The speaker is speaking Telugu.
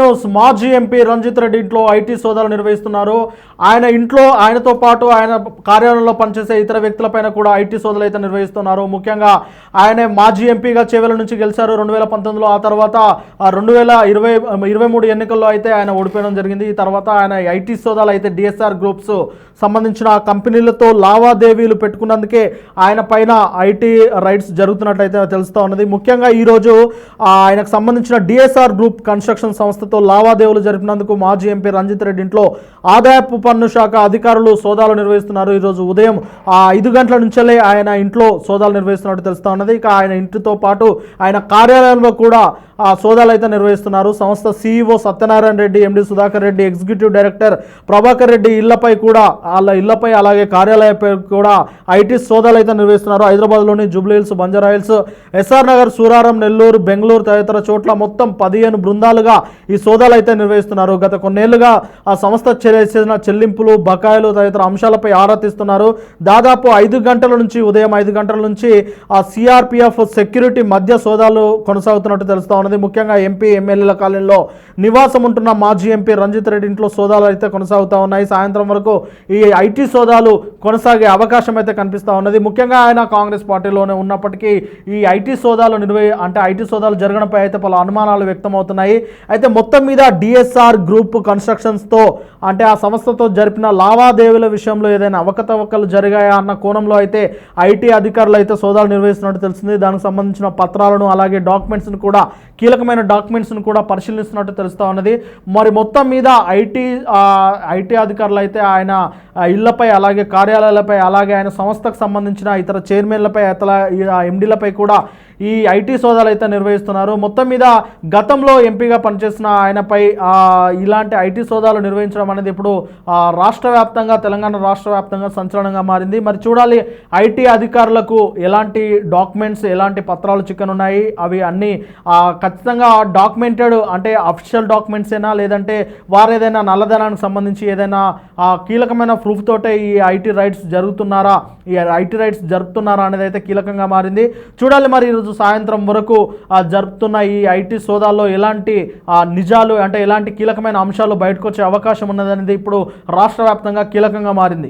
న్యూస్. మాజీ ఎంపీ రంజిత్ రెడ్డి ఇంట్లో ఐటీ సోదాలు నిర్వహిస్తున్నారు. ఆయనతో పాటు ఆయన కార్యాలయంలో పనిచేసే ఇతర వ్యక్తులపైన కూడా ఐటీ సోదాలు అయితే నిర్వహిస్తున్నారు. ముఖ్యంగా ఆయన మాజీ ఎంపీగా చేవెల నుంచి గెలిచారు 2019లో. ఆ తర్వాత 2023 ఎన్నికల్లో అయితే ఆయన ఓడిపోవడం జరిగింది. ఈ తర్వాత ఆయన ఐటీ సోదాలు అయితే డిఎస్ఆర్ గ్రూప్స్ సంబంధించిన కంపెనీలతో లావాదేవీలు పెట్టుకున్నందుకే ఆయన పైన ఐటీ రైట్స్ జరుగుతున్నట్లయితే తెలుస్తూ ఉన్నది. ముఖ్యంగా ఈరోజు ఆయనకు సంబంధించిన డిఎస్ఆర్ గ్రూప్ కన్స్ట్రక్షన్ సంస్థతో లావాదేవీలు జరిపినందుకు మాజీ ఎంపీ రంజిత్ రెడ్డి ఇంట్లో ఆదాయపు పన్ను శాఖ అధికారులు సోదాలు నిర్వహిస్తున్నారు. ఈరోజు ఉదయం 5 గంటల నుంచే ఆయన ఇంట్లో సోదాలు నిర్వహిస్తున్నట్టు తెలుస్తూ ఉన్నది. ఇక ఆయన ఇంటితో పాటు ఆయన కార్యాలయంలో కూడా సోదాలు అయితే నిర్వహిస్తున్నారు. సంస్థ సీఈఓ సత్యనారాయణ రెడ్డి, ఎండి సుధాకర్ రెడ్డి, ఎగ్జిక్యూటివ్ డైరెక్టర్ ప్రభాకర్ రెడ్డి ఇళ్లపై కూడా అలాగే కార్యాలయపై కూడా ఐటీ సోదాలు అయితే నిర్వహిస్తున్నారు. హైదరాబాద్లోని జూబ్లీహిల్స్, బంజారాహిల్స్, ఎస్ఆర్ నగర్, సూరారం, నెల్లూరు, బెంగళూరు తదితర చోట్ల మొత్తం 15 బృందాలుగా ఈ సోదాలు అయితే నిర్వహిస్తున్నారు. గత కొన్నేళ్లుగా ఆ సంస్థ చేసిన చెల్లింపులు, బకాయిలు తదితర అంశాలపై ఆరా తీస్తున్నారు. దాదాపు ఉదయం 5 గంటల నుంచి ఆ సిఆర్పిఎఫ్ సెక్యూరిటీ మధ్య సోదాలు కొనసాగుతున్నట్టు తెలుస్తా ఉన్నది. ముఖ్యంగా ఎంపీ, ఎమ్మెల్యేల కాలనీలో నివాసం ఉంటున్న మాజీ ఎంపీ రంజిత్ రెడ్డి ఇంట్లో సోదాలు అయితే కొనసాగుతూ ఉన్నాయి. సాయంత్రం వరకు ఈ ఐటీ సోదాలు కొనసాగే అవకాశం అయితే కనిపిస్తూ ఉన్నది. ముఖ్యంగా ఆయన కాంగ్రెస్ పార్టీలోనే ఉన్నప్పటికీ ఈ ఐటీ సోదాలు ఐటీ సోదాలు జరగడంపై అయితే పలు అనుమానాలు వ్యక్తమవుతున్నాయి. అయితే మొత్తం మీద డిఎస్ఆర్ గ్రూప్ కన్స్ట్రక్షన్స్తో ఆ సంస్థతో జరిపిన లావాదేవీల విషయంలో ఏదైనా అవకతవకలు జరిగాయా అన్న కోణంలో అయితే ఐటీ అధికారులు అయితే సోదాలు నిర్వహిస్తున్నట్టు తెలిసింది. దానికి సంబంధించిన పత్రాలను అలాగే డాక్యుమెంట్స్ను కూడా, కీలకమైన డాక్యుమెంట్స్ను కూడా పరిశీలిస్తున్నట్టు తెలుస్తూ ఉన్నది. మరి మొత్తం మీద ఐటీ అధికారులు అయితే ఆయన ఇళ్లపై, అలాగే కార్యాలయాలపై, అలాగే ఆయన సంస్థకు సంబంధించిన ఇతర చైర్మన్లపై, ఎండీలపై కూడా ఈ ఐటీ సోదాలు అయితే నిర్వహిస్తున్నారు. మొత్తం మీద గతంలో ఎంపీగా పనిచేసిన ఆయనపై ఇలాంటి ఐటీ సోదాలు నిర్వహించడం అనేది ఇప్పుడు తెలంగాణ రాష్ట్ర వ్యాప్తంగా సంచలనంగా మారింది. మరి చూడాలి ఐటీ అధికారులకు ఎలాంటి డాక్యుమెంట్స్, ఎలాంటి పత్రాలు చిక్కనున్నాయి. అవి అన్నీ ఖచ్చితంగా డాక్యుమెంటెడ్ అఫిషియల్ డాక్యుమెంట్స్ ఏనా, లేదంటే వారు ఏదైనా నల్లధనానికి సంబంధించి ఏదైనా కీలకమైన ప్రూఫ్ తోటే ఈ ఐటీ రైట్స్ జరుగుతున్నారా అనేది అయితే కీలకంగా మారింది. చూడాలి మరి ఈరోజు సాయంత్రం వరకు జరుపుతున్న ఈ ఐటీ సోదాల్లో ఎలాంటి నిజాలు, ఎలాంటి కీలకమైన అంశాలు బయటకు వచ్చే అవకాశం ఉన్నదనేది ఇప్పుడు రాష్ట్ర వ్యాప్తంగా కీలకంగా మారింది.